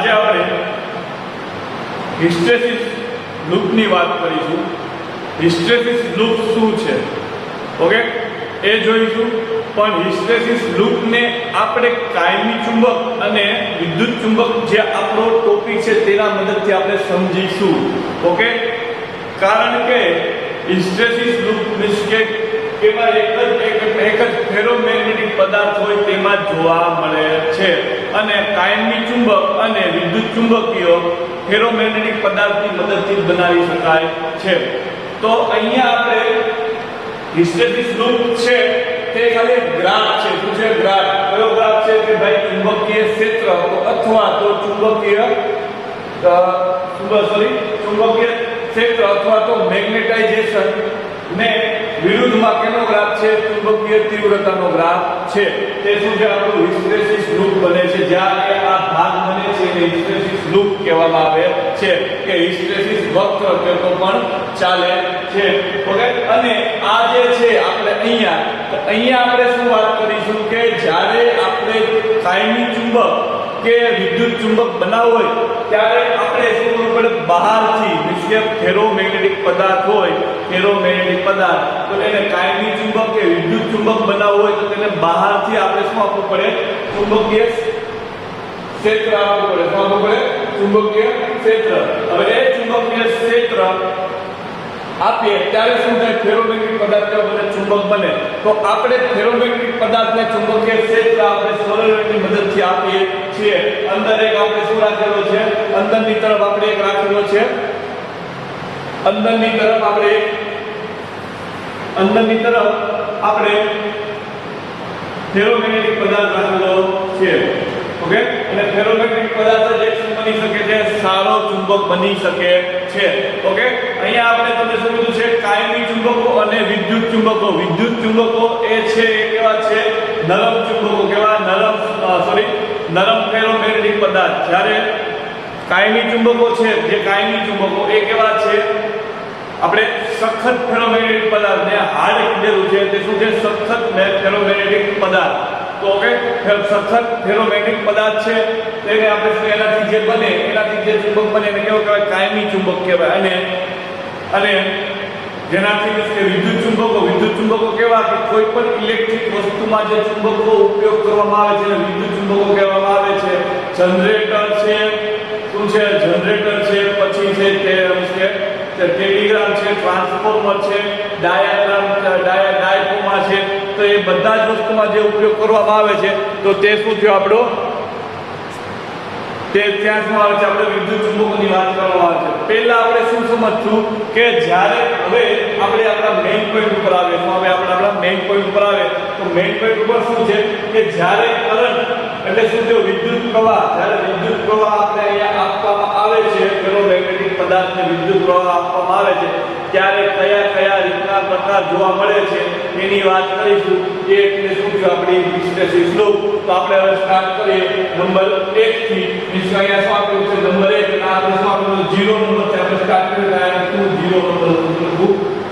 આજે આપણે હિસ્ટેરિસિસ લૂપની વાત કરીશું। હિસ્ટેરિસિસ લૂપ શું છે ઓકે એ જોઈશું। પણ હિસ્ટેરિસિસ લૂપને આપણે કાયમી ચુંબક અને વિદ્યુત ચુંબક જે આપણો ટોપિક છે તેના મદદથી આપણે સમજીશું ઓકે। કારણ કે હિસ્ટેરિસિસ લૂપ મીન્સ કે એમાં એક જ ફેરોમેગ્નેટિક પદાર્થ હોય તેમાં જોવા મળે છે અને કાયમી ચુંબક અને વિદ્યુત ચુંબકીય ફેરોમેગ્નેટિક પદાર્થની મદદથી બનાવી શકાય છે। તો અહીંયા આપણે હિસ્ટેરિસિસ લૂપ છે તે ખાલી ગ્રાફ છે। શું છે? ગ્રાફ। કયો ગ્રાફ છે? કે ભાઈ ચુંબકીય ક્ષેત્ર અથવા તો ચુંબકીય ક્ષેત્ર અથવા તો મેગ્નેટાઇઝેશન ને વિરુદ્ધમાં કેનો ગ્રાફ છે? ચુંબકીય તીવ્રતાનો ગ્રાફ છે। તે શું છે? આપણું હિસ્ટેરિસિસ લૂપ બને છે। જ્યારે આ ભાગ બને છે એને હિસ્ટેરિસિસ લૂપ કહેવામાં આવે છે કે હિસ્ટેરિસિસ વક્ર કહેતો પણ ચાલે છે ઓકે। અને આ જે છે આપણે અહીંયા આપણે શું વાત કરીશું કે જ્યારે આપણે કાયમી ચુંબક કે વિદ્યુત ચુંબક બનાવવો હોય ત્યારે આપણે શું કરવું પડે? બહારથી મીન્સ કે ફેરોમેગ્નેટિક પદાર્થ હોય ફેરોમેગ્નેટિક પદાર્થ તો એને કાયમી ચુંબક કે વિદ્યુત ચુંબક બનાવવું હોય તો તેને બહારથી આપણે શું આપવું પડે? ચુંબકીય ક્ષેત્ર આપવું પડે। શું આપવું પડે? ચુંબકીય ક્ષેત્ર। હવે એ ચુંબકીય ક્ષેત્ર આપીએ ત્યારે શું થાય? ફેરોમેગ્નેટિક પદાર્થ બને ચુંબક બને। તો આપણે ફેરોમેગ્નેટિક પદાર્થને ચુંબકીય ક્ષેત્ર આપણે સોલેનોઇડની મદદથી આપીએ છીએ। અંદર એક આપણે શું રાખેલો છે? અંદરની તરફ આપણે એક રાખેલો છે અંદરની તરફ આપણે ફેરોમેગ્નેટિક પદાર્થ રાખેલો છે ઓકે। અને ફેરોમેગ્નેટિક પદાર્થ જ એક શું બની શકે છે? સારો ચુંબક બની શકે છે ઓકે। અહીંયા આપણે તમને શું કીધું છે? કાયમી ચુંબકો અને વિદ્યુત ચુંબકો। વિદ્યુત ચુંબકો એ છે એ કેવા છે? નરમ ચુંબકો। કેવા? નરમ ફેરોમેગ્નેટિક પદાર્થ। જ્યારે કાયમી ચુંબકો છે જે કાયમી ચુંબકો એ કેવા છે? આપણે સખત ફેરોમેગ્નેટિક પદાર્થને હાર્ડ કીધેલું છે તે શું છે? સખત ફેરોમેગ્નેટિક પદાર્થ। તો ઓકે સખત ફેરોમેગ્નેટિક પદાર્થ છે તેને આપણે એનાથી જે બને એનાથી જે ચુંબક બને એને કેવું કહેવાય? કાયમી ચુંબક કહેવાય। અને જેનાથી કે વિદ્યુત ચુંબકો કેવા? કે કોઈ પણ ઇલેક્ટ્રિક વસ્તુમાં જે ચુંબકનો ઉપયોગ કરવામાં આવે છે એને વિદ્યુત ચુંબકો કહેવામાં આવે છે। જનરેટર છે શું છે? જનરેટર છે પછી છે તે ટેલિગ્રામ છે, ટ્રાન્સફોર્મર છે, ડાયફોર્મા છે। તો એ બધા જ વસ્તુમાં જે ઉપયોગ કરવામાં આવે છે તો તે શું થયો આપણો? તે ત્યાં શું આવે છે? આપણે વિદ્યુત ચુંબકોની વાત કરવામાં આવે છે। પહેલા આપણે શું સમજશું કે જ્યારે હવે આપણે આપણા મેઇન પોઈન્ટ ઉપર આવે તો હવે આપણે આપણા મેઇન પોઈન્ટ ઉપર આવે તો મેઇન પોઈન્ટ ઉપર શું છે કે જ્યારે કરંટ એટલે શું થયો? વિદ્યુત પ્રવાહ। જ્યારે વિદ્યુત પ્રવાહ આપણે અહીંયા આપવામાં આવે છે ફેરોમેગ્નેટિક પદાર્થને વિદ્યુત પ્રવાહ આપવામાં આવે છે ત્યારે કયા રીતના પ્રકાર જોવા મળે છે એની વાત કરીશું। એ એટલે શું થયું? આપણી હિસ્ટેરિસિસ લૂપ। તો આપણે હવે સ્ટાર્ટ કરીએ નંબર 1 થી। મીન્સ અહીંયા શું આપ્યું છે? નંબર 1 અને આપણે શું આપ્યું? 0 નંબર છે। આપણે સ્ટાર્ટ કરીએ તો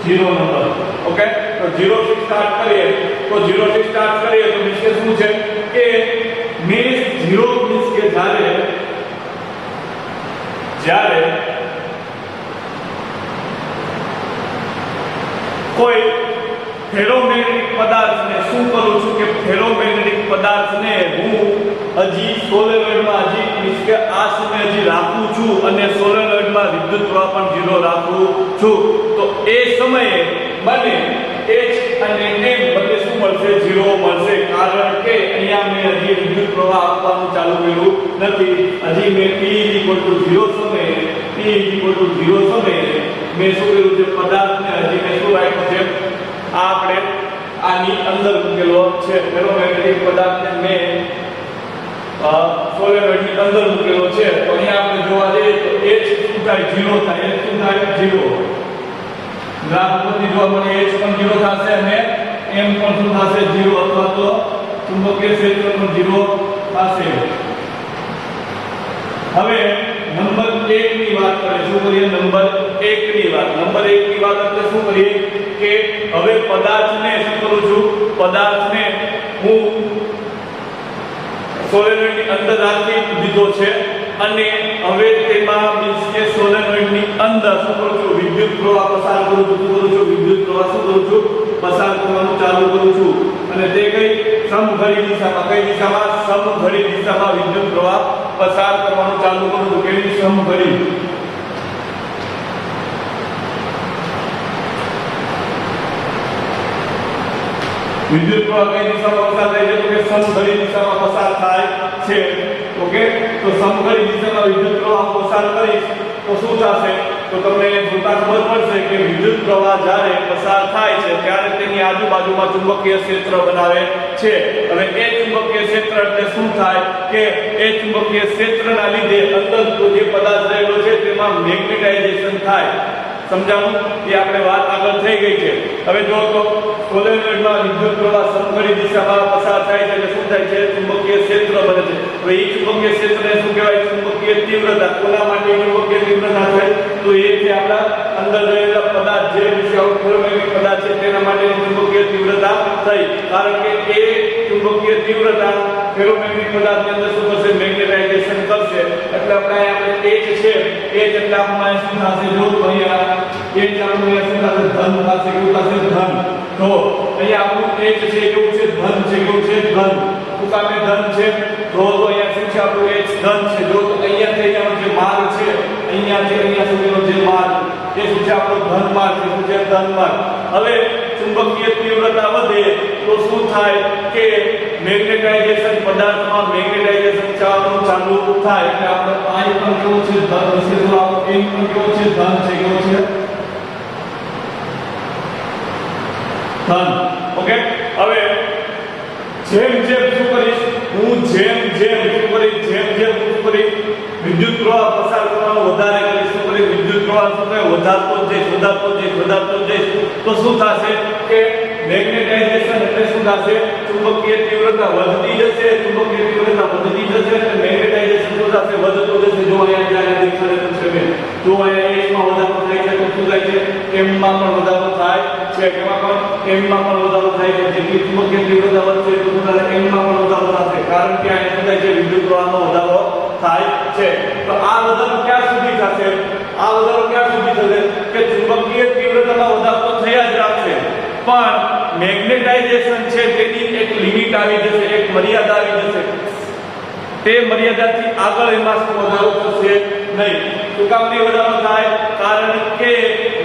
0 નંબર ઓકે। તો 0 થી સ્ટાર્ટ કરીએ તો મીન્સ કે શું છે કે મીન્સ 0 મીન્સ કે જ્યારે કોઈ ફેરોમેગ્નેટિક પદાર્થને શું કરું છું કે ફેરોમેગ્નેટિક પદાર્થને હું હજી સોલેનોઇડમાં મીન્સ કે આ સમય હજી રાખું છું અને સોલેનોઇડમાં વિદ્યુત પ્રવાહ પણ 0 રાખું છું। તો એ સમયે મને H અને M બંને શું મળશે? 0 મળશે। કારણ કે અહીંયા મેં હજી વિદ્યુત પ્રવાહ આપવાનું ચાલુ કર્યું નથી। હજી મેં T 0 સમયે મેં શું કર્યું છે? પદાર્થને હજી મેં શું રાખ્યું છે? આ આપણે આની અંદર મૂકેલો છે ફેરોમેગ્નેટિક પદાર્થને મેં સોલેનોઇડની અંદર મૂકેલો છે। તો અહીંયા આપણે જોવા જઈએ તો H શું થાય? 0 થાય। H શું થાય? 0। ગ્રાફ પરથી જોવા મળે H પણ 0 થશે અને M પણ શું થશે? 0 અથવા તો ચુંબકીય ક્ષેત્ર પણ 0 થશે। હવે નંબર 1 ની વાત કરીએ। શું કરીએ? નંબર 1 ની વાત એટલે શું કરીએ કે હવે પદાર્થને શું કરું છું? પદાર્થને હું સોલેનોઇડની અંદર રાખી દીધો છે અને હવે તેમાં મીન્સ કે સોલેનોઇડની અંદર શું કરું છું વિદ્યુત પ્રવાહ પસાર કરું છું વિદ્યુત પ્રવાહ શું કરું છું પસાર કરવાનું ચાલુ કરું છું અને તે કઈ સમઘડી દિશામાં કઈ દિશામાં સમઘડી દિશામાં વિદ્યુત પ્રવાહ પસાર કરવાનું ચાલુ કરું છું કેવી સમઘડી વિદ્યુત પ્રવાહ કઈ દિશામાં પસાર થાય છે તો કે સમઘડી દિશામાં પસાર થાય છે ઓકે તો સમઘડી દિશામાં વિદ્યુત પ્રવાહ પસાર કરીશ તો શું થશે તો તમને જોતા ખબર પડશે કે વિદ્યુત પ્રવાહ જ્યારે પસાર થાય છે ત્યારે તેની આજુબાજુમાં ચુંબકીય ક્ષેત્ર બનાવે છે હવે એ ચુંબકીય ક્ષેત્ર એટલે શું થાય કે એ ચુંબકીય ક્ષેત્રના લીધે અંદર જે પદાર્થ રહેલો છે તેમાં મેગ્નેટાઇઝેશન થાય સમજાવું એ આપણે વાત આગળ થઈ ગઈ છે હવે જો તો સોલેનોઇડમાં વિદ્યુત પ્રવાહ સમઘડી દિશામાં પસાર થાય છે એટલે શું થાય છે ચુંબકીય ક્ષેત્ર બને છે હવે એ ચુંબકીય ક્ષેત્રને શું કહેવાય ચુંબકીય તીવ્રતા કોના માટે ચુંબકીય તીવ્રતા થાય તો એ છે આપણા અંદર રહેલા પદાર્થ જે વિષયાઓ ફેરોમેગ્નેટિક પદાર્થ છે તેના માટેની ચુંબકીય તીવ્રતા થઈ કારણ કે એ ચુંબકીય તીવ્રતા ફેરોમેગ્નેટિક પદાર્થની અંદર શું કરશે મેગ્નેટાઇઝેશન કરશે એટલે આપણે H છે H એટલે આપણે શું થશે જો અહીંયા H આપણું અહીંયા શું થશે ધન થશે કેવું થશે ધન તો અહીંયા આપણું H છે કેવું છે ધન છે કેવું છે ધન ઉકામે ધન છે તો અહીંયા શું છે આપણું H ધન છે જો તો અહીંયા થી અહીંયા જે માર્ગ છે અહીંયાથી અહીંયા સુધીનો જે માર્ગ એ શું છે આપણો ધન માર્ગ છે શું છે ધન માર્ગ હવે ચુંબકીય તીવ્રતા વધે તો શું થાય કે મેગ્નેટાઇઝેશન પદાર્થમાં મેગ્નેટાઇઝેશન ચાલુ થાય એટલે આપણે I પણ કેવું છે ધન હશે તો આપણો M પણ કેવો છે ધન છે કેવો છે ધન ઓકે હવે જેમ જેમ શું કરીશ હું જેમ જેમ શું કરીશ વિદ્યુત પ્રવાહ પસાર કરવાનું વધારે કરીશ શું કરીશ વિદ્યુત પ્રવાહ શું થાય વધારતો જઈશ તો શું થશે કે મેગ્નેટાઇઝેશન એટલે શું થશે ચુંબકીય તીવ્રતા વધતી જશે એટલે મેગ્નેટાઇઝેશન શું થશે વધતું જશે જો અહીંયા જ્યારે દેખાડેલું છે મેં જો અહીંયા H માં વધારો થાય છે તો શું થાય છે M માં પણ વધારો થાય છે કેમાં પણ M માં પણ વધારો થાય છે જેટલી ચુંબકીય તીવ્રતા વધશે તો શું થશે M માં પણ વધારો થશે કારણ કે અહીંયા શું થાય છે વિદ્યુત પ્રવાહનો વધારો થાય છે તો આ વધારો ક્યાં સુધી થશે કે ચુંબકીય તીવ્રતામાં વધારો તો થયા જ રાખશે પણ મેગ્નેટાઇઝેશન છે તેની એક લિમિટ આવી જશે એક મર્યાદા આવી જશે તે મર્યાદાથી આગળ એમાં વધારો થશે નહીં તો કામની વધારો થાય કારણ કે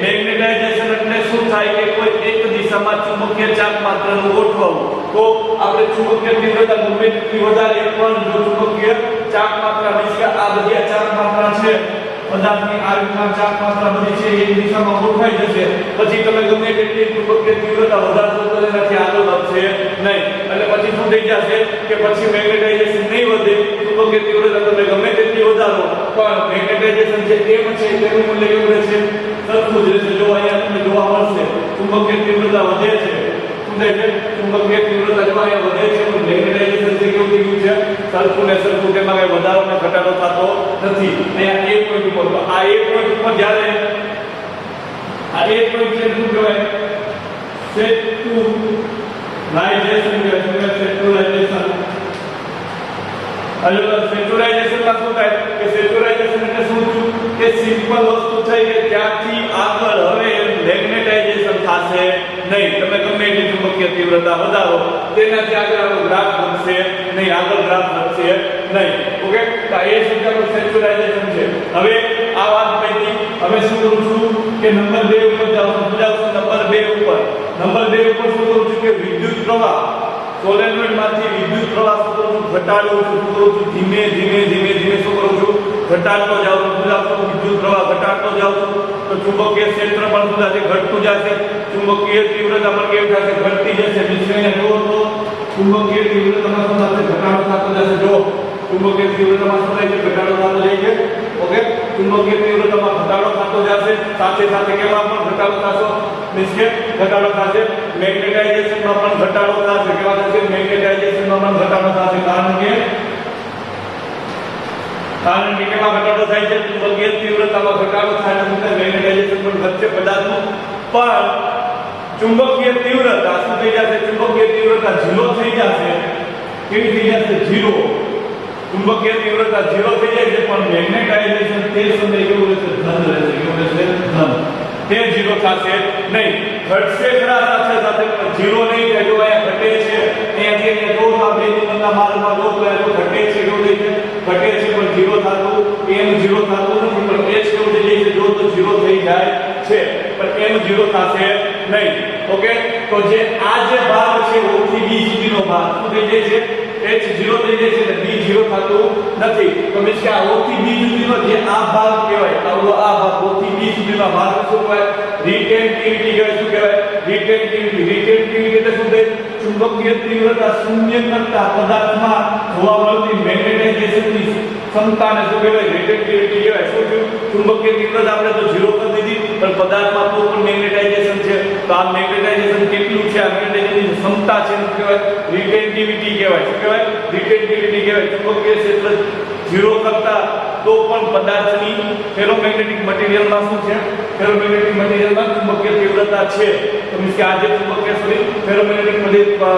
મેગ્નેટાઇઝેશન એટલે શું થાય કે કોઈ એક દિશામાં ચુંબકીય ચાક માત્રનું ગોઠવવું તો આપણે ચુંબકીય તીવ્રતા ગમે તેટલી વધારે પણ જો ચુંબકીય ચાક માત્રા મીન્સ કે આ બધી ચાક માત્રા છે પદાર્થની આ રીતના ચાક માત્રા બધી છે એક દિશામાં ગોઠવાઈ જશે પછી તમે ગમે તેટલી ચુંબકીય તીવ્રતા વધારશો તો એનાથી આગળ વધશે નહીં એટલે પછી શું થઈ જશે કે પછી મેગ્નેટાઇઝેશન નહીં વધે ચુંબકીય તીવ્રતા તમે ગમે તેટલી વધારો પણ મેગ્નેટાઇઝેશન જે M છે તેનું મૂલ્ય કેવું રહેશે સરખું જ રહેશે જો અહીંયા તમને જોવા મળશે ચુંબકીય તીવ્રતા વધે છે શું થાય છે ચુંબકીય તીવ્રતા જો અહીંયા વધે છે તો મેગ્નેટાઇઝેશન જે કેવું થઈ ગયું છે સરખું ને સરખું તેમાં કઈ વધારો ને ઘટાડો થતો નથી અહીંયા એક પોઈન્ટ ઉપર તો આ એક પોઈન્ટ ઉપર જ્યારે આ એક પોઈન્ટ છે શું કહેવાય સેચ્યુરાઇઝેશન સેચ્યુરાઇઝેશનમાં શું થાય કે સેચ્યુરાઇઝેશન એટલે શું કે સિમ્પલ વસ્તુ થઈ કે ત્યાંથી આગળ હવે મેગ્નેટાઇઝેશન થશે નહીં તમે ગમે એટલી ચુંબકીય તીવ્રતા વધારો તેનાથી આગળ ગ્રાફ વધશે નહીં ઓકે તો એ સિસ્ટમનું સેચ્યુરાઇઝેશન છે હવે આ વાત પૈકી હવે શું કરું છું કે નંબર 2 ઉપર સમજાવશું નંબર 2 ઉપર શું કરું છું કે વિદ્યુત પ્રવાહ સોલેનોઇડમાંથી વિદ્યુત પ્રવાહ શું કરું છું ઘટાડું છું ધીમે શું કરું છું ઘટાડતો જાઉં છું વિદ્યુત પ્રવાહ ઘટાડતો જાઉં છું તો ચુંબકીય ક્ષેત્ર પણ શું થશે ઘટતું જશે ચુંબકીય તીવ્રતા પણ કેવી થશે ઘટતી જશે વિશ્વને જો તો ચુંબકીય તીવ્રતામાં શું થશે ઘટાડો થતો જશે જો ચુંબકીય તીવ્રતામાં શું થાય છે ઘટાડો થતો જાય છે ઓકે ચુંબકીય તીવ્રતામાં ઘટાડો થતો જશે સાથે કેમાં પણ ઘટાડો થશે મીન્સ કે ઘટાડો થશે મેગ્નેટાઇઝેશનમાં પણ ઘટાડો થશે કેવા થશે મેગ્નેટાઇઝેશનમાં પણ ઘટાડો થશે કારણ કે કેમાં ઘટાડો થાય છે ચુંબકીય તીવ્રતામાં ઘટાડો થાય તો મેગ્નેટાઇઝેશન પણ ઘટશે પદાર્થનું પણ ચુંબકીય તીવ્રતા શું થઈ જશે ચુંબકીય તીવ્રતા 0 થઈ જશે કેવી થઈ જશે 0 ચુંબકીય તીવ્રતા 0 થઈ જાય છે પણ પણ મેગ્નેટાઇઝેશન તે સમયે કેવું રહેશે? ધન રહેશે. કેવું રહેશે? ધન. તે 0 થશે નહીં. ઘટશે ખરા સાથે સાથે પણ 0 નહીં થાય. જો અહીંયા ઘટે છે, અહીંયાથી અહીંયા જો આ બે નંબરના માર્ગમાં જો તો ઘટે છે, કેવું થઈ છે? ઘટે છે પણ 0 થતું એમ 0 થતું નથી. પણ h કેવું થઈ જાય છે? જો તો 0 થઈ જાય છે પણ એમ 0 થશે નહીં. ઓકે, તો જે આ જે ભાગ છે O થી B સુધીનો ભાગ શું થઈ જાય છે? h 0 થઈ જાય છે અને b 0 થતું નથી. તો મીન્સ કે આ O થી B સુધીનો જે આ ભાગ કહેવાય, આ ભાગ O થી B સુધીનો ભાગ શું કહેવાય? રિટેન્ટિવિટી કહેવાય. શું કહેવાય? રિટેન્ટિવિટી. રિટેન્ટિવિટી એટલે શું થાય? ચુંબકીય તીવ્રતા શૂન્ય કરતા પદાર્થમાં જોવા મળતી મેગ્નેટાઇઝેશનની ક્ષમતાને શું કહેવાય? રિટેન્ટિવિટી કહેવાય. શું થયું? ચુંબકીય તીવ્રતા આપણે તો 0 કરી દીધી, પણ પદાર્થમાં તો પણ મેગ્નેટાઇઝેશન છે. તો આ મેગ્નેટાઇઝેશન કેટલું છે? આ મેગ્નેટાઇઝેશનની ક્ષમતા છે શું કહેવાય? રિટેન્ટિવિટી કહેવાય. શું કહેવાય? રિટેન્ટિવિટી કહેવાય. ચુંબકીય ક્ષેત્ર 0 કરતા તો પણ પદાર્થની ફેરોમેગ્નેટિક મટીરીયલમાં શું છે? ફેરોમેગ્નેટિક મટીરીયલમાં ચુંબકીય તીવ્રતા છે. તો મીન્સ કે આ જે ચુંબકીય ફેરોમેગ્નેટિક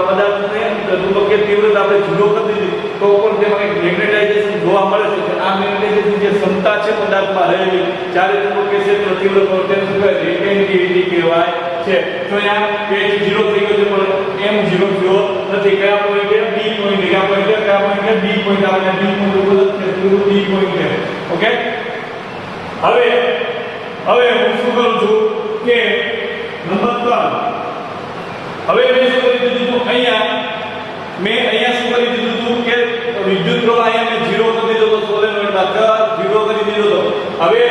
પદાર્થ છે, ચુંબકીય તીવ્રતા આપણે 0 કરી દીધી તો પણ તેમાં એક મેગ્નેટાઇઝેશન જોવા મળે છે. આ મેગ્નેટાઇઝેશન જે ક્ષમતા છે પદાર્થમાં રહેલી, જ્યારે ચુંબકીય ક્ષેત્ર તીવ્ર હોય તેને શું કહેવાય? રિટેન્ટિવિટી કહેવાય છે. તો અહીંયા h 0 થઈ ગયો છે પણ m 0 થયો નથી. કયા પોઈન્ટે? b પોઈન્ટે. કયા પોઈન્ટે? કયા પોઈન્ટે? b પોઈન્ટ આવે. b પોઈન્ટ ઉપર છે b પોઈન્ટે. ઓકે, હવે હું શું કરું છું કે નંબર 3 હવે મેં શું કરી દીધું હતું? અહીંયા શું કરી દીધું હતું કે વિદ્યુત પ્રવાહ અહીંયા મેં 0 કરી દીધો તો સોલેનોઇડમાં 0 કરી દીધો તો. હવે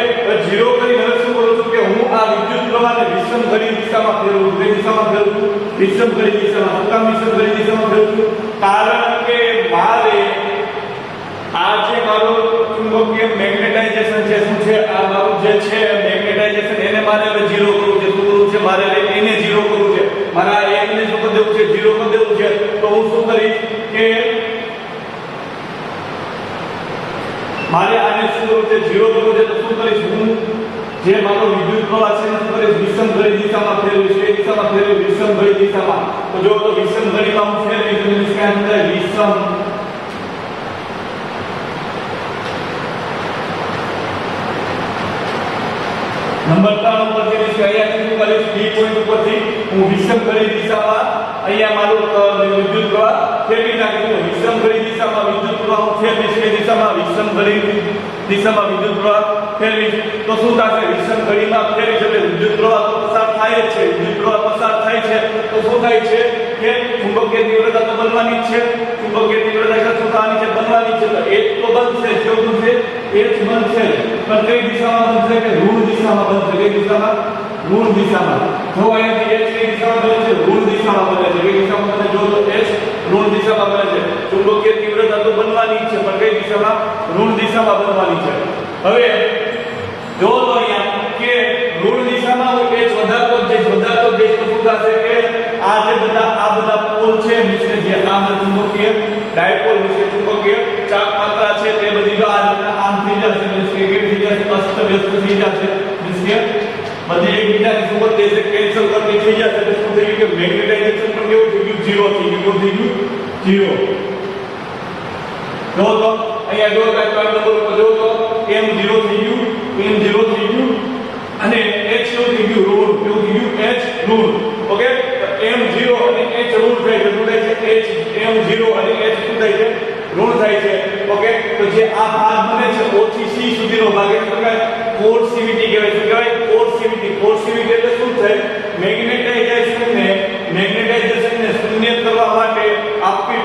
0 કરી હવે શું કરું છું કે હું આ વિદ્યુત પ્રવાહને વિષમઘડી દિશામાં ફેરવું છું. કઈ દિશામાં ફેરવું છું? વિષમઘડી દિશામાં. શું કામ વિષમઘડી દિશામાં ફેરવું છું? કારણ કે મારે આ જે મારું ચુંબકીય મેગ્નેટાઇઝેશન છે શું છે? આ મારું જે છે મેગ્નેટાઇઝેશન એને મારે હવે 0 કરવું છે. શું કરવું છે? મારે એને 0 કરવું છે. મારા m ને શું કરી દેવું છે? 0 કરી દેવું છે. તો હું શું કરીશ કે મારે આને શું કરવું છે? 0 કરવું છે. તો શું કરીશ? હું જે મારો વિદ્યુત પ્રવાહ છે એને શું કરીશ? વિષમઘડી દિશામાં ફેરવીશ. કઈ દિશામાં ફેરવીશ? વિષમઘડી દિશામાં. તો જો તો વિષમઘડીમાં હું ફેરવીશ તો મીન્સ કે આ અંદર વિષમ નંબર 3 ઉપરથી મીન્સ કે અહીંયાથી શું કરીશ? b પોઈન્ટ ઉપરથી હું વિષમઘડી દિશામાં અહીંયા મારું વિદ્યુત પ્રવાહ ફેરવી નાખીશ. વિષમઘડી દિશામાં વિદ્યુત પ્રવાહ હું ફેરવીશ. કે દિશામાં? વિષમઘડી દિશામાં વિદ્યુત પ્રવાહ ફેરવીશ. તો શું થશે? વિષમઘડીમાં ફેરવીશ એટલે વિદ્યુત પ્રવાહ તો પસાર થાય જ છે. વિદ્યુત પ્રવાહ પસાર થાય છે તો શું થાય છે કે ચુંબકીય તીવ્રતા તો બનવાની જ છે. ચુંબકીય તીવ્રતા શું થવાની છે? બનવાની છે. તો h તો બનશે. કેવું બનશે? h બનશે. પણ કઈ દિશામાં બનશે? કે ઋણ દિશામાં બનશે. કઈ દિશામાં? ઋણ દિશામાં. જો અહીંયાથી h કઈ દિશામાં બને છે? ઋણ દિશામાં બને છે. કઈ દિશામાં બને? જો તો h ઋણ દિશામાં બને છે. ચુંબકીય તીવ્રતા તો બનવાની જ છે પણ કઈ દિશામાં? ઋણ દિશામાં બનવાની છે. હવે જો તો અહીંયા કે ઋણ દિશામાં હું h વધારતો જઈશ તો શું થશે કે આ બધા પોલ છે મીન્સ કે જે આ ચુંબકીય ડાયપોલ વિશે ચુંબકીય ચાક માત્રા છે તે બધી જો આમ થઈ જશે મીન્સ કે કેવી થઈ જશે? અસ્ત વ્યસ્ત થઈ જશે. મીન્સ કે બધી એકબીજાની સુબત દેશે કેન્સલ કરતી થઈ જશે. તો શું થઈ ગયું કે મેગ્નેટાઇઝેશન પણ કેવું થઈ ગયું? 0 થઈ ગયું. કેવું થઈ ગયું? 0. જો તો અહીંયા જો તો ત્રણ નંબર ઉપર જો તો m 0 થઈ ગયું. m 0 થઈ ગયું અને h કેવું થઈ ગયું? ઋણ. કેવું થઈ ગયું? h ઋણ. ઓકે, m 0 અને h ઋણ થાય છે. શું થાય છે? h m 0 અને h શું થાય છે? ઋણ થાય છે. ઓકે, તો જે આ ભાગ બને છે O થી C સુધીનો ભાગ એટલે શું કહેવાય? કોર્સિવિટી કહેવાય. શું કહેવાય? કોર્સિવિટી. કોર્સિવિટી એટલે શું થાય? મેગ્નેટાઇઝેશનને શૂન્ય કરવા માટે આપવી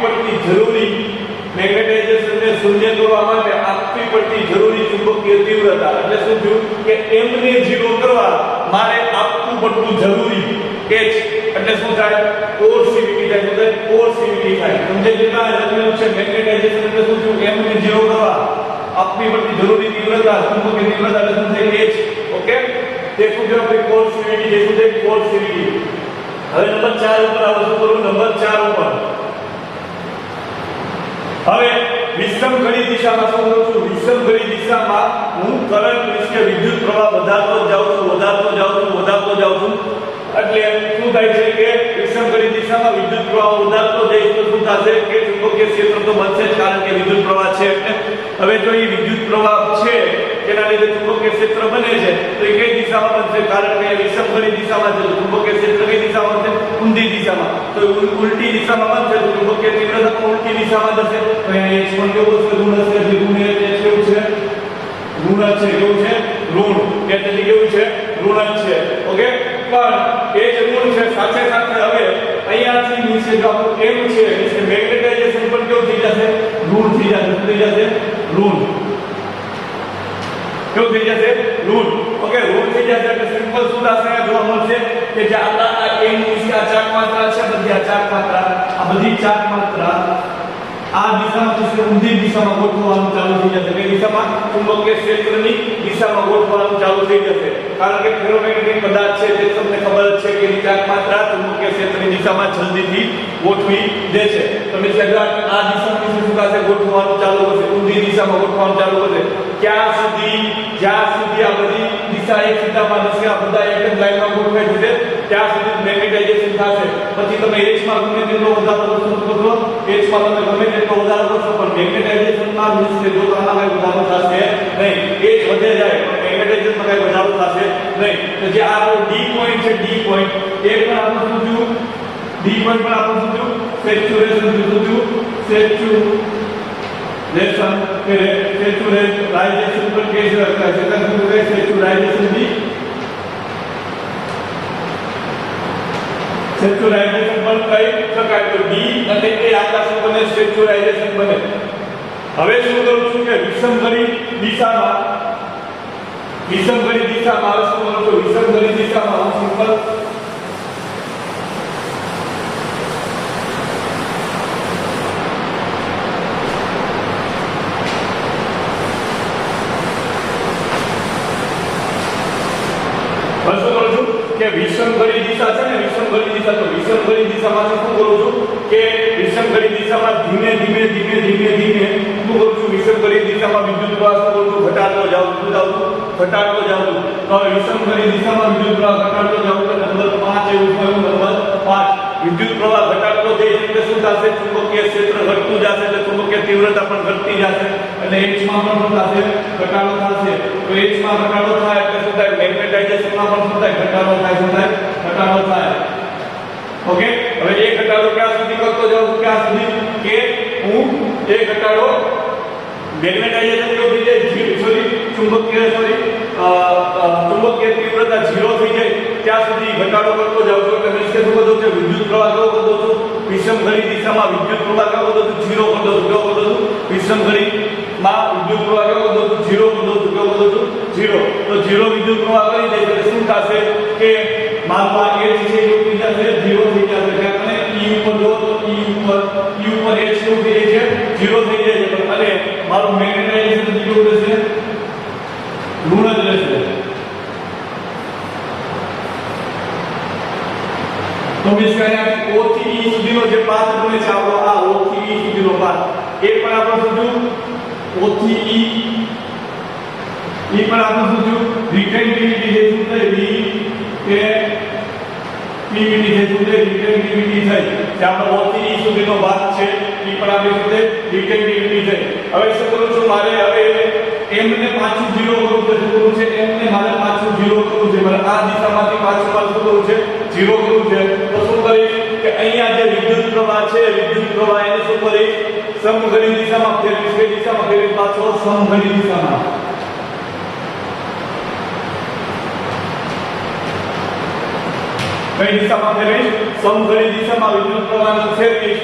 પડતી જરૂરી ચુંબકીય તીવ્રતા. એટલે શું થયું કે m ને 0 કરવા મારે આપવું પડતું જરૂરી h એટલે શું થાય? કોર્સિવિટી થાય. શું થાય? કોર્સિવિટી થાય. સમજે જેટલા લખેલું છે મેગ્નેટાઇઝેશન એટલે શું થયું? m ને 0 કરવા આપવી પડતી જરૂરી તીવ્રતા ચુંબકીય તીવ્રતા એટલે શું થાય? h. ઓકે, તે શું થયું? આપણી કોર્સિવિટી. જે શું થાય? કોર્સિવિટી. હવે નંબર 4 ઉપર આવો. શું કરું? નંબર 4 ઉપર હવે વિષમઘડી દિશામાં શું કરું છું? વિષમઘડી દિશામાં હું કરંટ વિશે વિદ્યુત પ્રવાહ વધારતો જાઉં છું. એટલે શું થાય છે કે વિષમઘડી દિશામાં વિદ્યુત પ્રવાહ વધારતો જઈશ તો શું થશે કે ચુંબકીય ક્ષેત્ર તો બનશે જ કારણ કે વિદ્યુત પ્રવાહ છે એટલે હવે જો એ વિદ્યુત પ્રવાહ છે તેના લીધે ચુંબકીય ક્ષેત્ર બને છે તો એ કઈ દિશામાં બનશે? કારણ કે વિષમઘડી દિશામાં છે, ચુંબકીય ક્ષેત્ર કઈ દિશામાં બનશે? ઊંધી દિશામાં. તો ઉલટી દિશામાં બનશે તો ચુંબકીય તીવ્રતા પણ ઉલટી દિશામાં જશે. તો અહીંયા h પણ કેવું છે? ઋણ હશે. ઋણ એટલે કેવું છે? ઋણ છે. કેવું છે? ઋણ. એટલે કેવું છે? ઋણ છે. ઓકે, પણ એ જ ઋણ છે સાથે સાથે હવે અહીંયાથી નીચે જો આપણું એમ છે એટલે મેગ્નેટાઇઝેશન પણ કેવું થઈ જશે? ઋણ થઈ જશે. શું થઈ જશે? ઋણ. કેવું થઈ જશે? ઋણ. ઓકે, ઋણ થઈ જશે એટલે સિમ્પલ શું થશે? જોવા મળશે કે જે આ એમ ની આ ચાર માત્રા છે, બધી આ ચાર માત્રા, આ બધી ચાર માત્રા આ દિશામાં ઊંધી દિશામાં ગોઠવવાનું ચાલુ થઈ જશે. કઈ દિશામાં? ચુંબકીય ક્ષેત્રની દિશામાં ગોઠવવાનું ચાલુ થઈ જશે. કારણ કે ફેરોમેગ્નેટિક પદાર્થ છે તે તમને ખબર જ છે કે એની ચાર માત્રા ચુંબકીય ક્ષેત્રની દિશામાં જલ્દીથી ગોઠવી દે છે. તમે સજા આ દિશામાં શું થશે? ગોઠવવાનું ચાલુ કરશે. ઊંધી દિશામાં ગોઠવવાનું ચાલુ કરશે. જ્યાં સુધી આ બધી દિશા એક દિશામાં હશે, આ બધા એક જ લાઈનમાં ગોઠવાઈ જશે, ત્યાં સુધી મેગ્નેટાઇઝેશન થશે. પછી તમે h માં ગમે તેટલો વધારો કરશો તો h માં તમે ગમે તેટલો વધારો કરશો પણ મેગ્નેટાઇઝેશનમાં મીન્સ કે જો આમાં કઈ વધારો થશે નહીં. h વધે જાય પણ મેગ્નેટાઇઝેશનમાં કઈ વધારો થશે નહીં. તો જે આ ડી પોઈન્ટ છે, ડી પોઈન્ટ એ પણ આપણે શું જોયું? ડી પોઈન્ટ પણ આપણે શું જોયું? સેચ્યુરેશન જોયું. સેચ્યુરાઇઝેશન પર કેસ રખાય છે. શું કહે? સેચ્યુરાઇઝેશન ડી સેચ્યુરાઇઝેશન પણ કહી શકાય. તો ડી અને એ આખા શું બને? સેચ્યુરાઇઝેશન બને. હવે શું કરું છું કે વિષમઘડી દિશામાં હવે શું કરું છું? વિષમઘડી દિશામાં હું સિમ્પલ કે વિષમઘડી દિશા છે ને, વિષમઘડી દિશા, તો વિષમઘડી દિશામાં શું કરું છું કે વિષમઘડી દિશામાં ધીમે ધીમે શું કરું છું? વિષમઘડી દિશામાં વિદ્યુત પ્રવાહ શું કરું છું? ઘટાડતો જાઉં છું. તો હવે વિષમઘડી દિશામાં વિદ્યુત પ્રવાહ ઘટાડતો જાઉં તો નંબર 5 એવું થયું. નંબર 5 વિદ્યુત પ્રવાહ ઘટાડતો જાય એટલે શું થશે? ચુંબકીય ક્ષેત્ર ઘટતું જશે એટલે ચુંબકીય તીવ્રતા પણ ઘટતી જશે એટલે h માં પણ શું થશે? ઘટાડો થશે. તો h માં ઘટાડો થાય એટલે શું થાય? મેગ્નેટાઇઝેશનમાં પણ શું થાય? ઘટાડો થાય. ઓકે, હવે એ ઘટાડો ક્યાં સુધી કરતો જાઉં? ક્યાં સુધી કે હું એ ઘટાડો મેગ્નેટાઇઝેશન કેવું થઈ જાય? ચુંબકીય તીવ્રતા 0 થઈ જાય ત્યાં સુધી ઘટાડો કરતો જાઉં છું. એટલે મીન્સ કે શું બધું છે? વિદ્યુત પ્રવાહ કેવો કરતો છું? વિષમઘડી દિશામાં વિદ્યુત પ્રવાહ કેવો કરતો છું? 0 કરતો છું. વિષમઘડીમાં વિદ્યુત પ્રવાહ કેવો કરતો છું? 0 કરતો છું. 0. તો 0 વિદ્યુત પ્રવાહ કરી દે એટલે શું થશે કે માલમાં h છે એ થઈ જશે 0 થઈ જશે. એટલે e ઉપર જો તો e ઉપર h શું થઈ જાય છે? 0 થઈ જાય છે. અને મારું મેગ્નેટાઇઝેશન કેવું રહેશે? ઋણ જ રહેશે. તો મીન્સ કે અહીંયા o થી e સુધીનો જે પાથ બને છે આપણો, આ o થી e સુધીનો પાથ એ પણ આપણે શોધ્યું. o થી e પણ આપણે શોધ્યું. રિટેન્ટિવિટી જે શું થાય? રિટેન્ટિવિટી થાય જે આપણો o થી e સુધીનો ભાગ છે એ પણ આપણે શું થાય? રિટેન્ટિવિટી થાય. હવે શું કરું છું? મારે હવે m ને પાછું 0 કરવું છે. શું કરવું છે? m ને મારે પાછું 0 કરવું છે. મારે આ દિશામાંથી પાછું શું કરવું છે? 0 કરવું છે. તો શું કરીશ કે અહીંયા જે વિદ્યુત પ્રવાહ છે, વિદ્યુત પ્રવાહ એને શું કરીશ? સમઘડી દિશામાં ફેરવીશ. કઈ દિશામાં ફેરવીશ? પાછો સમઘડી દિશામાં. કઈ દિશામાં ફેરવીશ? સમઘડી દિશામાં વિદ્યુત પ્રવાહને ફેરવીશ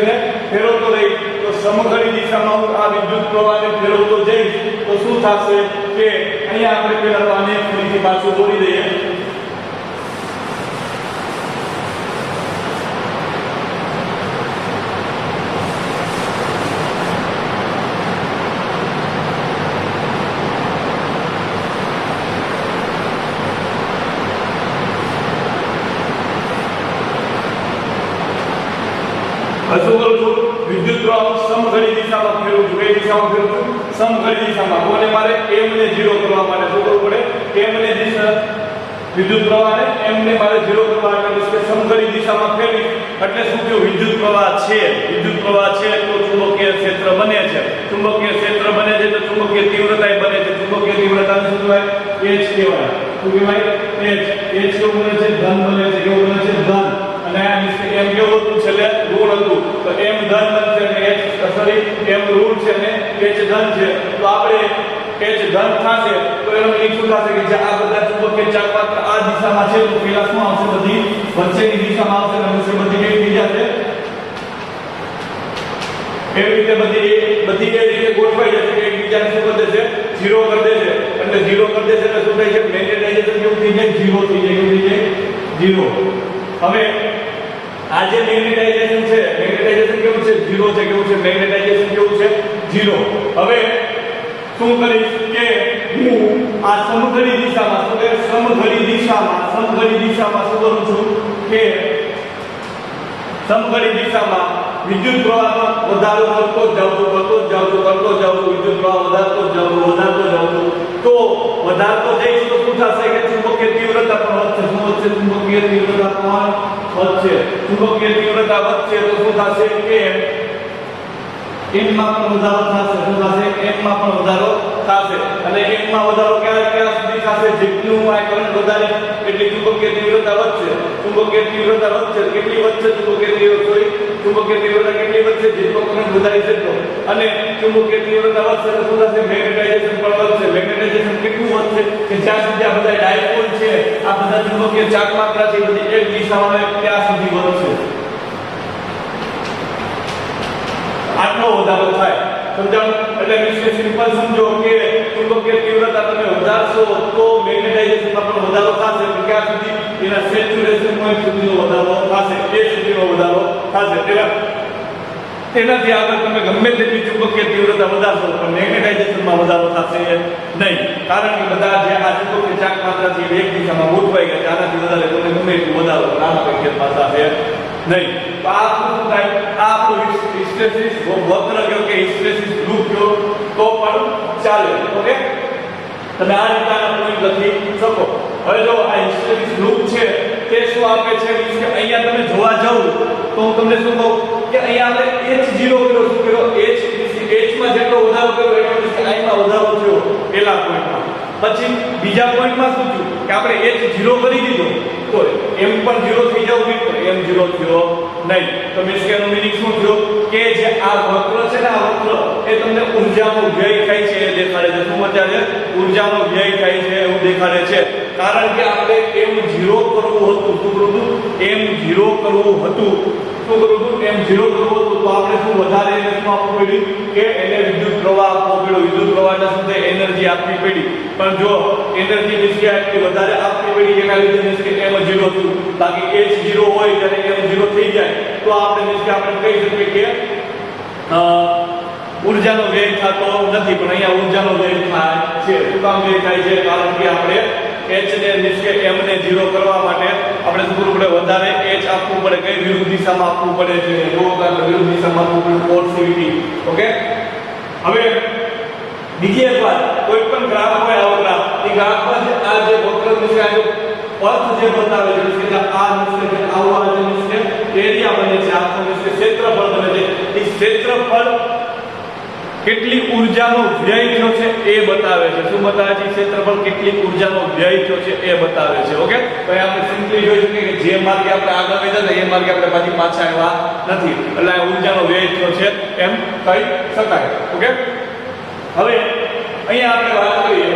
અને ફેરવતો રહીશ. તો સમઘડી દિશામાં હું આ વિદ્યુત પ્રવાહને ફેરવતો જઈશ તો શું થશે કે અહીંયા આપણે પહેલા આને ફરીથી પાછું દોરી દઈએ. શું કરું છું? વિદ્યુત પ્રવાહ સમઘડી દિશામાં ફેરવું છું. કઈ દિશામાં ફેરવું છું? સમઘડી દિશામાં. કોને મારે m ને 0 કરવા માટે શું કરવું પડે? m ને દિશા વિદ્યુત પ્રવાહને m ને મારે 0 કરવા એટલે કે સમઘડી દિશામાં ફેરવી એટલે શું થયું વિદ્યુત પ્રવાહ છે તો ચુંબકીય ક્ષેત્ર બને છે ચુંબકીય ક્ષેત્ર બને છે તો ચુંબકીય તીવ્રતા બને છે ચુંબકીય તીવ્રતાને શું કહેવાય h કહેવાય શું કહેવાય h કેવું બને છે ધન બને છે કેવું બને છે ધન અને આ m કેવું હતું છેલ્લે ઋણ હતું તો m ધન બનશે અને h સોરી m ઋણ છે અને h ધન છે તો આપણે h ધન થશે તો એનો મીનિંગ શું થશે કે જે આ બધા ચુંબકીય ચાર્જ માત્ર આ દિશામાં છે તો પેલા શું આવશે બધી વચ્ચેની દિશામાં આવશે અને પછી બધી કેવી થઈ જશે એવી રીતે બધી એ રીતે ગોઠવાઈ જશે કે એકબીજાને શું કરી દેશે 0 કરી દેશે એટલે 0 કરી દેશે એટલે શું થાય છે મેગ્નેટાઇઝેશન કેવું થઈ જાય 0 થઈ જાય કેવું થઈ જાય 0 હવે આ જે મેગ્નેટાઇઝેશન છે મેગ્નેટાઇઝેશન કેવું છે 0 છે કેવું છે મેગ્નેટાઇઝેશન કેવું છે 0 હવે શું કરીશ કે હું આ સમઘડી દિશામાં સમઘડી દિશામાં શું કરું છું કે સમઘડી દિશામાં વિદ્યુત પ્રવાહનો વધારો કરતો જાઉં છું વિદ્યુત પ્રવાહ વધારતો જાઉં છું તો વધારતો જઈશ તો શું થશે કે ચુંબકીય તીવ્રતા પણ વધશે શું વધશે ચુંબકીય તીવ્રતા વધશે તો શું થશે કે m માં પણ વધારો થશે શું થશે m માં પણ વધારો થશે અને m માં વધારો ક્યાં સુધી થશે જેટલું આ કરંટ વધારે એટલી ચુંબકીય તીવ્રતા વધશે કેટલી વધશે ચુંબકીય તીવ્રતા કેટલી વધશે જેટલો કરંટ વધારે છે તો અને ચુંબકીય તીવ્રતા વધશે તો શું થશે મેગ્નેટાઇઝેશન પણ વધશે મેગ્નેટાઇઝેશન કેટલું વધશે કે જ્યાં સુધી આ બધા ડાયપોલ છે આ બધા ચુંબકીય ચાર્જ માત્રા છે બધી એક દિશામાં આવે ત્યાં સુધી વધશે આટલો વધારો થાય સમજાણું એટલે વિશે સિમ્પલ સમજો કે ચુંબકીય તીવ્રતા તમે વધારશો તો મેગ્નેટાઇઝેશનમાં પણ વધારો થશે તો ક્યાં સુધી એના સેચ્યુરેશન પોઈન્ટ સુધીનો વધારો થશે એ સુધીનો વધારો થશે તેનાથી આગળ તમે ગમે તેટલી ચુંબકીય તીવ્રતા વધારશો પણ મેગ્નેટાઇઝેશનમાં વધારો થશે નહીં કારણ કે બધા જે આ ચુંબકીય ચાર્જ માત્રા છે એક દિશામાં ગોઠવાઈ ગયા છે આનાથી વધારે તમે ગમે એટલું વધારો આના વિકેટમાં થશે નહીં તો આ શું થાય આ આપણું હિસ્ટેરેસિસ વક્ર કયો કે હિસ્ટેરેસિસ લૂપ કયો તો પણ ચાલે ઓકે તમે આ રીતે આના પોઈન્ટ લખી શકો હવે જો આ હિસ્ટેરેસિસ લૂપ છે તે શું આપે છે કે અહીંયા તમે જોવા જાવ તો હું તમને શું કહું કે અહીંયા આપણે h0 કર્યો શું કર્યો h માં જેટલો વધારો કર્યો એટલો કે i માં વધારો થયો પહેલા પોઈન્ટમાં પછી બીજા પોઈન્ટમાં શું થયું કે આપણે h0 કરી દીધો તો m પણ 0 થઈ જવું જોઈએ તો m 0 થયો નહીં તો મીન્સ કે એનો મીનિંગ શું થયો કે જે આ વક્ર છે ને આ વક્ર એ તમને ઊર્જાનો વ્યય થાય છે એ દેખાડે છે શું બતાવે ઊર્જાનો વ્યય થાય છે એવું દેખાડે છે કારણ કે આપણે m0 કરવું હતું શું કરવું હતું તો આપણે શું વધારે એને શું આપવું પડ્યું કે એને વિદ્યુત પ્રવાહ આપવો પડ્યો વિદ્યુત પ્રવાહને શું થાય એનર્જી આપવી પડી પણ જો એનર્જી મીન્સ કે આટલી વધારે આપવી પડી એના લીધે મીન્સ કે m 0 થયું બાકી h0 હોય ત્યારે m 0 થઈ જાય તો આપણે મીન્સ કે આપણે કહી શકીએ કે ઊર્જાનો વ્યય થતો નથી પણ અહીંયા ઊર્જાનો વ્યય થાય છે શું કામ વ્યય થાય છે કારણ કે આપણે h ને મીન્સ કે m ને 0 કરવા માટે આપણે શું કરવું પડે વધારે h આપવું પડે કઈ વિરુદ્ધ દિશામાં આપવું પડે છે જો આપણે વિરુદ્ધ દિશામાં આપવું પડે પોઝિટિવિટી ઓકે હવે બીજી એક વાત કોઈ પણ ગ્રાફ હોય આવો ગ્રાફ એ ગ્રાફમાં જે આ જે વક્ર મીન્સ આ પથ જે બતાવે છે મીન્સ કે આ મીન્સ કે આવો આ જે મીન્સ કે એરિયા બને છે આખો મીન્સ કે ક્ષેત્રફળ બને છે એ ક્ષેત્રફળ કેટલી ઊર્જાનો વ્યય થયો છે એ બતાવે છે શું બતાવે છે ક્ષેત્રફળ કેટલી ઊર્જાનો વ્યય થયો છે એ બતાવે છે ઓકે તો આપણે સિમ્પલી જોઈ શકીએ કે જે માર્ગે આપણે આગળ વધ્યા હતા એ માર્ગે આપણે પાછા આવ્યા નથી એટલે આ ઊર્જાનો વ્યય થયો છે એમ કહી શકાય ઓકે હવે અહીંયા આપણે વાત કરીએ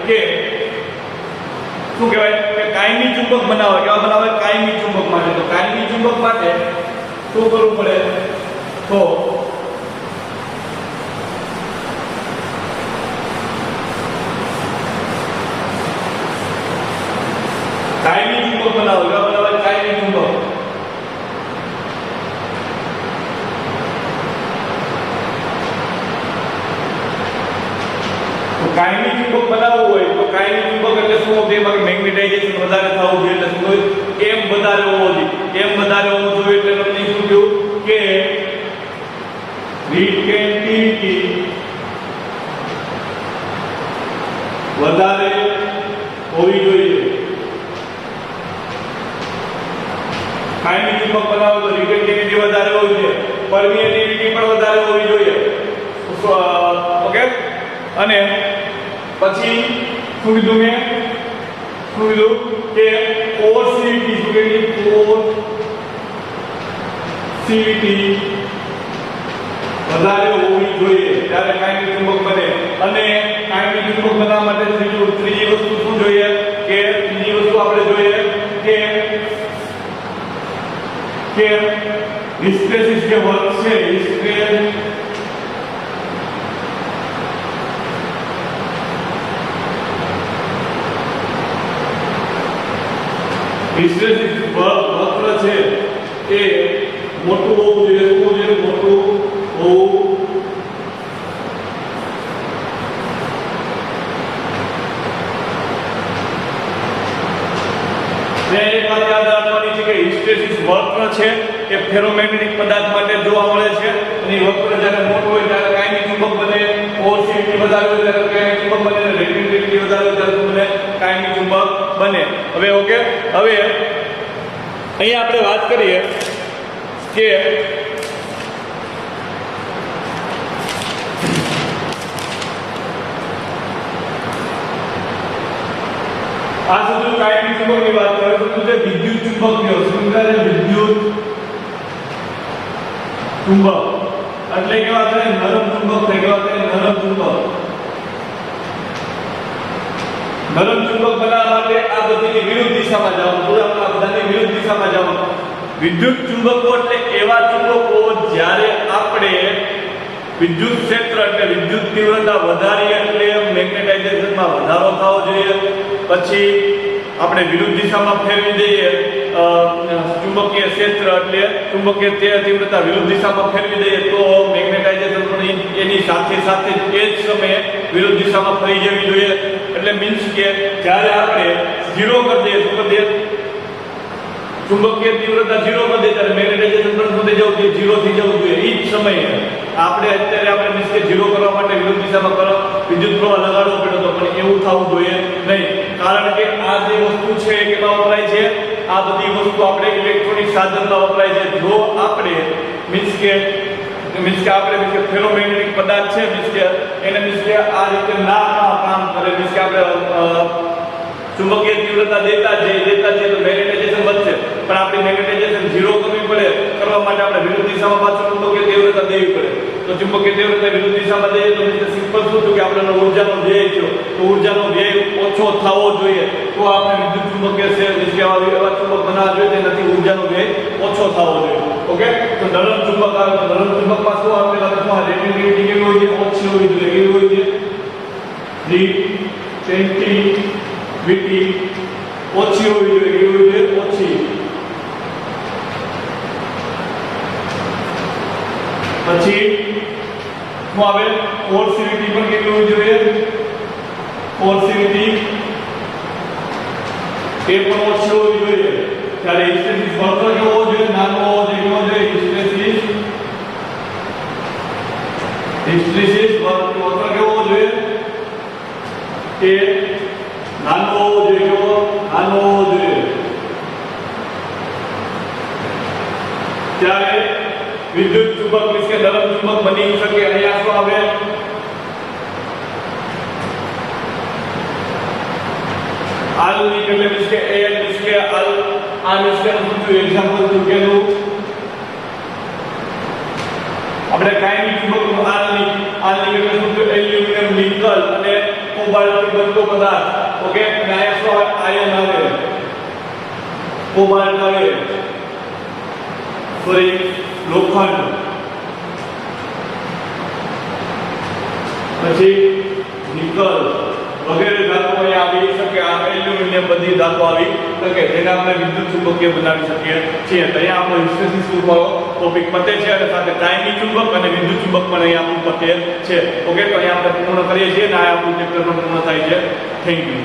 કે શું કહેવાય કે કાયમી ચુંબક બનાવે કેવા બનાવે કાયમી ચુંબક માટે તો કાયમી ચુંબક માટે શું કરવું પડે તો કાયમી ચુંબક બનાવો કેવા બનાવે કાયમી ચુંબક કાયમી ચુંબક બનાવવું હોય તો કાયમી ચુંબક એટલે શું હોય એમાં મેગ્નેટાઇઝેશન વધારે થવું જોઈએ એટલે શું હોય m વધારે હોવો જોઈએ m વધારે હોવો જોઈએ એટલે તમને શું થયું કે રીટેન્ટિવિટી વધારે હોવી જોઈએ કાયમી ચુંબક બનાવો તો રિએક્ટિવિટી વધારે હોવી જોઈએ, પરમિએબિલિટી પણ વધારે હોવી જોઈએ. ઓકે, અને પછી શું કીધું મેં? શું કીધું કે કોર્સિવિટી, શું કીધું? કોર્સિવિટી વધારે હોવી જોઈએ ત્યારે કાયમી ચુંબક બને. અને કાયમી ચુંબક બનાવવા માટે ત્રીજી વસ્તુ શું જોઈએ? કે ત્રીજી વસ્તુ આપણે જોઈએ કે હિસ્ટેરેસિસ જે વર્ક છે, હિસ્ટેરેસિસ વક્ર છે એ મોટું હોવું જોઈએ. શું હોવું જોઈએ? મોટું હોવું. એક વાત યાદ રાખવાની છે કે હિસ્ટેરેસિસ વક્ર છે એ ફેરોમેગ્નેટિક પદાર્થ માટે જોવા મળે છે. અને વક્ર જ્યારે મોટું હોય ત્યારે કાયમી ચુંબક બને, કોર્સિવિટી વધારે હોય ત્યારે કાયમી ચુંબક બને, અને રેડિયેટિવિટી વધારે હોય ત્યારે બને કાયમી ચુંબક બને. હવે ઓકે, હવે અહીંયા આપણે વાત કરીએ કે આ સુધી કાયમી ચુંબકની વાત કરીએ તો તે વિદ્યુત ચુંબકીય સુંદર વિદ્યુત ચુંબક એટલે કેવા થાય? નરમ ચુંબક થાય. કેવા થાય? નરમ ચુંબક. નરમ ચુંબક બનાવવા માટે આ બધીની વિરુદ્ધ દિશામાં જવાનું, પૂરા બધાની વિરુદ્ધ દિશામાં જવાનું. વિદ્યુત ચુંબકો એટલે એવા ચુંબકો જ્યારે આપણે વિદ્યુત ક્ષેત્ર એટલે વિદ્યુત તીવ્રતા વધારીએ એટલે મેગ્નેટાઇઝેશનમાં વધારો થવો જોઈએ. પછી આપણે વિરુદ્ધ દિશામાં ફેરવી દઈએ ચુંબકીય ક્ષેત્ર એટલે ચુંબકીય તીવ્રતા વિરુદ્ધ દિશામાં ફેરવી દઈએ તો મેગ્નેટાઇઝેશન પણ એની સાથે સાથે એ જ સમયે વિરુદ્ધ દિશામાં ફરી જવી જોઈએ. એટલે મીન્સ કે જ્યારે આપણે 0 કરી દઈએ તો કરી દઈએ ચુંબકીય તીવ્રતા 0 કરી દઈએ ત્યારે મેગ્નેટાઇઝેશન પણ શું થઈ જવું જોઈએ? 0 થઈ જવું જોઈએ. એ જ સમયે આપણે અત્યારે આપણે મીન્સ કે 0 કરવા માટે વિરુદ્ધ દિશામાં વિદ્યુત પ્રવાહ લગાડવો પડ્યો તો પણ એવું થવું જોઈએ નહીં. કારણ કે આ જે વસ્તુ છે એ કેમાં વપરાય છે? આ બધી વસ્તુ આપણે ઇલેક્ટ્રોનિક સાધનમાં વપરાય છે. જો આપણે મીન્સ કે આપણે ફેરોમેગ્નેટિક પદાર્થ છે એને આ રીતે ના કામ કરે. આપણે ચુંબકીય તીવ્રતા દેતા જઈએ તો મેગ્નેટાઇઝેશન વધશે, પણ આપણે મેગ્નેટાઇઝેશન 0 કરવી પડે. કરવા માટે આપણે વિરુદ્ધ દિશામાં પાછું ચુંબકીય તીવ્રતા દેવી પડે. તો ચુંબકીય તીવ્રતા વિરુદ્ધ દિશામાં દઈએ તો સિમ્પલ શું થયું કે આપણને ઊર્જાનો વ્યય થયો. તો ઊર્જાનો વ્યય ઓછો થવો જોઈએ તો આપણે વિદ્યુત ચુંબકીય એવા ચુંબક બનાવવા જોઈએ જેનાથી ઊર્જાનો વ્યય ઓછો થવો જોઈએ. ઓકે, તો નરમ ચુંબક આવે તો નરમ ચુંબકમાં શું આવે? પેલા શું રેડિયેટિવિટી કેવી હોય છે? ઓછી હોવી જોઈએ. કેવી હોય છે? રેડિયેટિવિટી ઓછી હોવી જોઈએ. કેવી હોય છે? ઓછી. પછી શું આવે? કોર્સિવિટી પણ કેટલી હોવી જોઈએ? કોર્સિવિટી એ પણ ઓછી હોવી જોઈએ. ત્યારે હિસ્ટેરેસિસ વક્ર કેવો હોવો જોઈએ? નાનો હોવો જોઈએ. કેવો જોઈએ? હિસ્ટેરેસિસ વક્ર કેવો હોવો જોઈએ? કે નાનો હોવો જોઈએ. કેવો? નાનો હોવો જોઈએ. ત્યારે વિદ્યુત ચુંબક મીન્સ કે નરમ ચુંબક બની શકે. અહીંયા શું આવે? આલ્નિક એટલે મીન્સ કે એ મીન્સ કે આ મીન્સ કે શું એક્ઝામ્પલ શું કેનું આપણે કાયમી ચુંબકનું આલ્નિક એટલે શું એલ્યુમિનિયમ, નિકલ અને કોબાલ્ટ બનતો પદાર્થ. ઓકે, અને અહીંયા શું આવે? આયન આવે, કોબાલ્ટ આવે, સોરી લોખંડ, પછી નિકલ વગેરે ધાતુઓ અહીંયા આવી શકે. આ એલ્યુમિનિયમ બધી ધાતુઓ આવી શકે જેને આપણે વિદ્યુત ચુંબકીય બનાવી શકીએ છીએ. તો અહીંયા આપણો હિસ્ટેરેસિસ ઉપર ટોપિક પતે છે અને સાથે કાયમી ચુંબક અને વિદ્યુત ચુંબક પણ અહીંયા આપણું પતે છે. ઓકે, તો અહીંયા આપણે પૂર્ણ કરીએ છીએ અને આ આપણું ચેપ્ટર પણ પૂર્ણ થાય છે. Thank you.